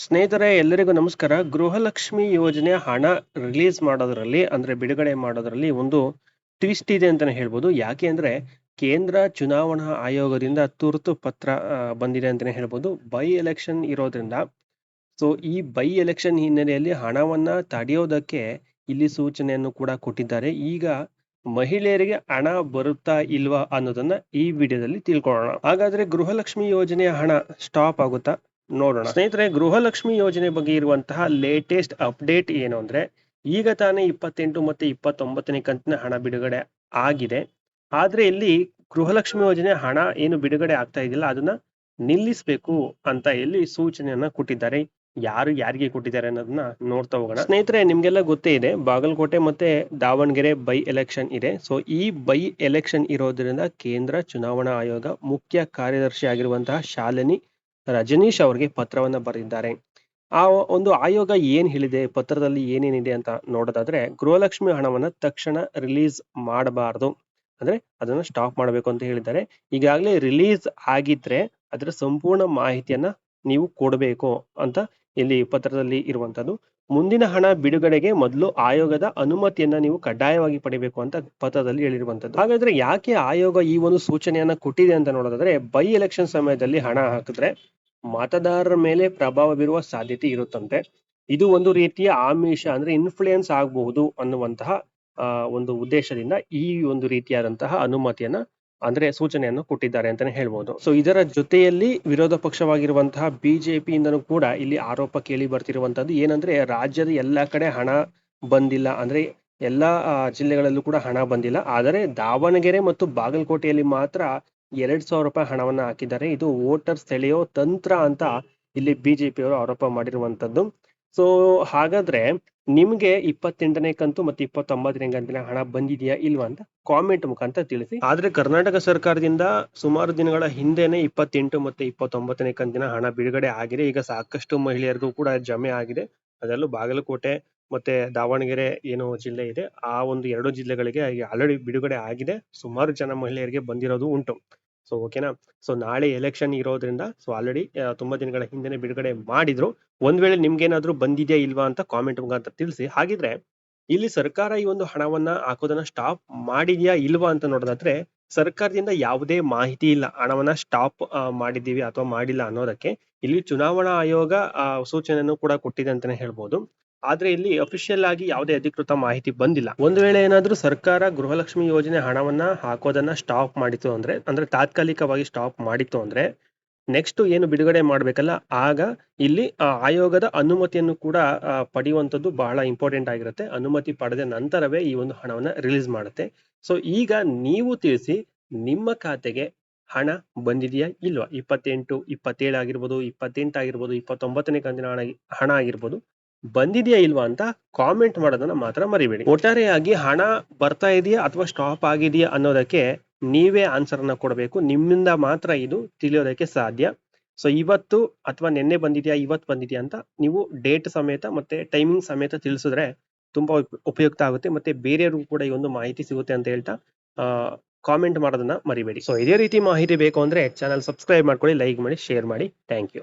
ಸ್ನೇಹಿತರೆ ಎಲ್ಲರಿಗೂ ನಮಸ್ಕಾರ. ಗೃಹಲಕ್ಷ್ಮಿ ಯೋಜನೆ ಹಣ ರಿಲೀಸ್ ಮಾಡೋದ್ರಲ್ಲಿ ಅಂದ್ರೆ ಬಿಡುಗಡೆ ಮಾಡೋದ್ರಲ್ಲಿ ಒಂದು ಟ್ವಿಸ್ಟ್ ಇದೆ ಅಂತಾನೆ ಹೇಳ್ಬೋದು. ಯಾಕೆ ಅಂದ್ರೆ ಕೇಂದ್ರ ಚುನಾವಣಾ ಆಯೋಗದಿಂದ ತುರ್ತು ಪತ್ರ ಬಂದಿದೆ ಅಂತಾನೆ ಹೇಳ್ಬೋದು. ಬೈ ಎಲೆಕ್ಷನ್ ಇರೋದ್ರಿಂದ ಸೊ ಈ ಬೈ ಎಲೆಕ್ಷನ್ ಹಿನ್ನೆಲೆಯಲ್ಲಿ ಹಣವನ್ನ ತಡೆಯೋದಕ್ಕೆ ಇಲ್ಲಿ ಸೂಚನೆಯನ್ನು ಕೂಡ ಕೊಟ್ಟಿದ್ದಾರೆ. ಈಗ ಮಹಿಳೆಯರಿಗೆ ಹಣ ಬರುತ್ತಾ ಇಲ್ವಾ ಅನ್ನೋದನ್ನ ಈ ವಿಡಿಯೋದಲ್ಲಿ ತಿಳ್ಕೊಳ್ಳೋಣ. ಹಾಗಾದ್ರೆ ಗೃಹಲಕ್ಷ್ಮಿ ಯೋಜನೆಯ ಹಣ ಸ್ಟಾಪ್ ಆಗುತ್ತಾ ನೋಡೋಣ. ಸ್ನೇಹಿತರೆ, ಗೃಹಲಕ್ಷ್ಮಿ ಯೋಜನೆ ಬಗ್ಗೆ ಇರುವಂತಹ ಲೇಟೆಸ್ಟ್ ಅಪ್ಡೇಟ್ ಏನು ಅಂದ್ರೆ ಈಗ ತಾನೇ 28 ಮತ್ತೆ 29ನೇ ಕಂತಿನ ಹಣ ಬಿಡುಗಡೆ ಆಗಿದೆ. ಆದ್ರೆ ಇಲ್ಲಿ ಗೃಹಲಕ್ಷ್ಮಿ ಯೋಜನೆ ಹಣ ಏನು ಬಿಡುಗಡೆ ಆಗ್ತಾ ಇದೆಯಲ್ಲ ಅದನ್ನ ನಿಲ್ಲಿಸಬೇಕು ಅಂತ ಇಲ್ಲಿ ಸೂಚನೆಯನ್ನ ಕೊಟ್ಟಿದ್ದಾರೆ. ಯಾರು ಯಾರಿಗೆ ಕೊಟ್ಟಿದ್ದಾರೆ ಅನ್ನೋದನ್ನ ನೋಡ್ತಾ ಹೋಗೋಣ. ಸ್ನೇಹಿತರೆ, ನಿಮ್ಗೆಲ್ಲ ಗೊತ್ತೇ ಇದೆ, ಬಾಗಲಕೋಟೆ ಮತ್ತೆ ದಾವಣಗೆರೆ ಬೈ ಎಲೆಕ್ಷನ್ ಇದೆ. ಸೊ ಈ ಬೈ ಎಲೆಕ್ಷನ್ ಇರೋದ್ರಿಂದ ಕೇಂದ್ರ ಚುನಾವಣಾ ಆಯೋಗ ಮುಖ್ಯ ಕಾರ್ಯದರ್ಶಿ ಆಗಿರುವಂತಹ ಶಾಲಿನಿ ರಜನೀಶ್ ಅವರಿಗೆ ಪತ್ರವನ್ನ ಬರೆದಿದ್ದಾರೆ. ಆ ಒಂದು ಆಯೋಗ ಏನ್ ಹೇಳಿದೆ, ಪತ್ರದಲ್ಲಿ ಏನೇನಿದೆ ಅಂತ ನೋಡೋದಾದ್ರೆ, ಗೃಹಲಕ್ಷ್ಮಿ ಹಣವನ್ನ ತಕ್ಷಣ ರಿಲೀಸ್ ಮಾಡಬಾರದು, ಅಂದ್ರೆ ಅದನ್ನ ಸ್ಟಾಪ್ ಮಾಡಬೇಕು ಅಂತ ಹೇಳಿದ್ದಾರೆ. ಈಗಾಗಲೇ ರಿಲೀಸ್ ಆಗಿದ್ರೆ ಅದರ ಸಂಪೂರ್ಣ ಮಾಹಿತಿಯನ್ನ ನೀವು ಕೊಡಬೇಕು ಅಂತ ಇಲ್ಲಿ ಪತ್ರದಲ್ಲಿ ಇರುವಂತದ್ದು. ಮುಂದಿನ ಹಣ ಬಿಡುಗಡೆಗೆ ಮೊದಲು ಆಯೋಗದ ಅನುಮತಿಯನ್ನ ನೀವು ಕಡ್ಡಾಯವಾಗಿ ಪಡಿಬೇಕು ಅಂತ ಪತ್ರದಲ್ಲಿ ಹೇಳಿರುವಂತದ್ದು. ಹಾಗಾದ್ರೆ ಯಾಕೆ ಆಯೋಗ ಈ ಒಂದು ಸೂಚನೆಯನ್ನ ಕೊಟ್ಟಿದೆ ಅಂತ ನೋಡೋದಾದ್ರೆ, ಬೈ ಎಲೆಕ್ಷನ್ ಸಮಯದಲ್ಲಿ ಹಣ ಹಾಕಿದ್ರೆ ಮತದಾರರ ಮೇಲೆ ಪ್ರಭಾವ ಬೀರುವ ಸಾಧ್ಯತೆ ಇರುತ್ತಂತೆ. ಇದು ಒಂದು ರೀತಿಯ ಆಮಿಷ ಅಂದ್ರೆ ಇನ್ಫ್ಲೂಯೆನ್ಸ್ ಆಗಬಹುದು ಅನ್ನುವಂತಹ ಒಂದು ಉದ್ದೇಶದಿಂದ ಈ ಒಂದು ರೀತಿಯಾದಂತಹ ಅನುಮತಿಯನ್ನ ಅಂದ್ರೆ ಸೂಚನೆಯನ್ನು ಕೊಟ್ಟಿದ್ದಾರೆ ಅಂತಾನೆ ಹೇಳ್ಬೋದು. ಸೊ ಇದರ ಜೊತೆಯಲ್ಲಿ ವಿರೋಧ ಪಕ್ಷವಾಗಿರುವಂತಹ ಬಿಜೆಪಿಯಿಂದನೂ ಕೂಡ ಇಲ್ಲಿ ಆರೋಪ ಕೇಳಿ ಬರ್ತಿರುವಂತದ್ದು ಏನಂದ್ರೆ, ರಾಜ್ಯದ ಎಲ್ಲಾ ಕಡೆ ಹಣ ಬಂದಿಲ್ಲ, ಅಂದ್ರೆ ಎಲ್ಲಾ ಜಿಲ್ಲೆಗಳಲ್ಲೂ ಕೂಡ ಹಣ ಬಂದಿಲ್ಲ, ಆದರೆ ದಾವಣಗೆರೆ ಮತ್ತು ಬಾಗಲಕೋಟೆಯಲ್ಲಿ ಮಾತ್ರ 2,000 ರೂಪಾಯಿ ಹಣವನ್ನ ಹಾಕಿದ್ದಾರೆ. ಇದು ವೋಟರ್ ಸೆಳೆಯೋ ತಂತ್ರ ಅಂತ ಇಲ್ಲಿ ಬಿಜೆಪಿ ಅವರು ಆರೋಪ ಮಾಡಿರುವಂತದ್ದು. ಸೊ ಹಾಗಾದ್ರೆ ನಿಮ್ಗೆ 28ನೇ ಕಂತು ಮತ್ತೆ 29ನೇ ಕಂತಿನ ಹಣ ಬಂದಿದೆಯಾ ಇಲ್ವಾ ಅಂತ ಕಾಮೆಂಟ್ ಮುಖಾಂತರ ತಿಳಿಸಿ. ಆದ್ರೆ ಕರ್ನಾಟಕ ಸರ್ಕಾರದಿಂದ ಸುಮಾರು ದಿನಗಳ ಹಿಂದೆನೆ 28 ಮತ್ತೆ 29ನೇ ಕಂತಿನ ಹಣ ಬಿಡುಗಡೆ ಆಗಿದೆ. ಈಗ ಸಾಕಷ್ಟು ಮಹಿಳೆಯರಿಗೂ ಕೂಡ ಜಮೆ ಆಗಿದೆ. ಅದರಲ್ಲೂ ಬಾಗಲಕೋಟೆ ಮತ್ತೆ ದಾವಣಗೆರೆ ಏನು ಜಿಲ್ಲೆ ಇದೆ, ಆ ಒಂದು 2 ಜಿಲ್ಲೆಗಳಿಗೆ ಆಲ್ರೆಡಿ ಬಿಡುಗಡೆ ಆಗಿದೆ. ಸುಮಾರು ಜನ ಮಹಿಳೆಯರಿಗೆ ಬಂದಿರೋದು ಉಂಟು. ಸೊ ಓಕೆನಾ. ಸೊ ನಾಳೆ ಎಲೆಕ್ಷನ್ ಇರೋದ್ರಿಂದ ಸೊ ಆಲ್ರೆಡಿ ತುಂಬಾ ದಿನಗಳ ಹಿಂದೆನೆ ಬಿಡುಗಡೆ ಮಾಡಿದ್ರು. ಒಂದ್ ವೇಳೆ ನಿಮ್ಗೇನಾದ್ರೂ ಬಂದಿದ್ಯಾ ಇಲ್ವಾ ಅಂತ ಕಾಮೆಂಟ್ ಮುಖಾಂತರ ತಿಳಿಸಿ. ಹಾಗಿದ್ರೆ ಇಲ್ಲಿ ಸರ್ಕಾರ ಈ ಒಂದು ಹಣವನ್ನ ಹಾಕೋದನ್ನ ಸ್ಟಾಪ್ ಮಾಡಿದ್ಯಾ ಇಲ್ವಾ ಅಂತ ನೋಡೋದಾದ್ರೆ, ಸರ್ಕಾರದಿಂದ ಯಾವುದೇ ಮಾಹಿತಿ ಇಲ್ಲ ಹಣವನ್ನ ಸ್ಟಾಪ್ ಮಾಡಿದೀವಿ ಅಥವಾ ಮಾಡಿಲ್ಲ ಅನ್ನೋದಕ್ಕೆ. ಇಲ್ಲಿ ಚುನಾವಣಾ ಆಯೋಗ ಸೂಚನೆಯನ್ನು ಕೂಡ ಕೊಟ್ಟಿದೆ ಅಂತಾನೆ ಹೇಳ್ಬೋದು. ಆದ್ರೆ ಇಲ್ಲಿ ಅಫಿಷಿಯಲ್ ಆಗಿ ಯಾವುದೇ ಅಧಿಕೃತ ಮಾಹಿತಿ ಬಂದಿಲ್ಲ. ಒಂದ್ ವೇಳೆ ಏನಾದ್ರೂ ಸರ್ಕಾರ ಗೃಹಲಕ್ಷ್ಮಿ ಯೋಜನೆ ಹಣವನ್ನ ಹಾಕೋದನ್ನ ಸ್ಟಾಪ್ ಮಾಡಿತು ಅಂದ್ರೆ ತಾತ್ಕಾಲಿಕವಾಗಿ ಸ್ಟಾಪ್ ಮಾಡಿತ್ತು ಅಂದ್ರೆ ನೆಕ್ಸ್ಟ್ ಏನು ಬಿಡುಗಡೆ ಮಾಡ್ಬೇಕಲ್ಲ, ಆಗ ಇಲ್ಲಿ ಆಯೋಗದ ಅನುಮತಿಯನ್ನು ಕೂಡ ಪಡೆಯುವಂತದ್ದು ಬಹಳ ಇಂಪಾರ್ಟೆಂಟ್ ಆಗಿರುತ್ತೆ. ಅನುಮತಿ ಪಡೆದ ನಂತರವೇ ಈ ಒಂದು ಹಣವನ್ನ ರಿಲೀಸ್ ಮಾಡುತ್ತೆ. ಸೊ ಈಗ ನೀವು ತಿಳಿಸಿ, ನಿಮ್ಮ ಖಾತೆಗೆ ಹಣ ಬಂದಿದೆಯಾ ಇಲ್ವಾ? 28, 27 ಆಗಿರ್ಬೋದು, 28 ಆಗಿರ್ಬೋದು, 29ನೇ ಕಂತಿನ ಹಣ ಆಗಿರ್ಬೋದು, ಬಂದಿದೆಯಾ ಇಲ್ವಾ ಅಂತ ಕಾಮೆಂಟ್ ಮಾಡೋದನ್ನ ಮಾತ್ರ ಮರಿಬೇಡಿ. ಒಟ್ಟಾರೆಯಾಗಿ ಹಣ ಬರ್ತಾ ಇದೆಯಾ ಅಥವಾ ಸ್ಟಾಪ್ ಆಗಿದೆಯಾ ಅನ್ನೋದಕ್ಕೆ ನೀವೇ ಆನ್ಸರ್ ಅನ್ನ ಕೊಡಬೇಕು. ನಿಮ್ಮಿಂದ ಮಾತ್ರ ಇದು ತಿಳಿಯೋದಕ್ಕೆ ಸಾಧ್ಯ. ಸೊ ಇವತ್ತು ಅಥವಾ ನಿನ್ನೆ ಬಂದಿದ್ಯಾ, ಇವತ್ತು ಬಂದಿದ್ಯಾ ಅಂತ ನೀವು ಡೇಟ್ ಸಮೇತ ಮತ್ತೆ ಟೈಮಿಂಗ್ ಸಮೇತ ತಿಳಿಸಿದ್ರೆ ತುಂಬಾ ಉಪಯುಕ್ತ ಆಗುತ್ತೆ. ಮತ್ತೆ ಬೇರೆಯವ್ರಿಗೂ ಕೂಡ ಈ ಒಂದು ಮಾಹಿತಿ ಸಿಗುತ್ತೆ ಅಂತ ಹೇಳ್ತಾ ಕಾಮೆಂಟ್ ಮಾಡೋದನ್ನ ಮರಿಬೇಡಿ. ಸೊ ಇದೇ ರೀತಿ ಮಾಹಿತಿ ಬೇಕು ಅಂದ್ರೆ ಚಾನಲ್ ಸಬ್ಸ್ಕ್ರೈಬ್ ಮಾಡ್ಕೊಳ್ಳಿ, ಲೈಕ್ ಮಾಡಿ, ಶೇರ್ ಮಾಡಿ. Thank you.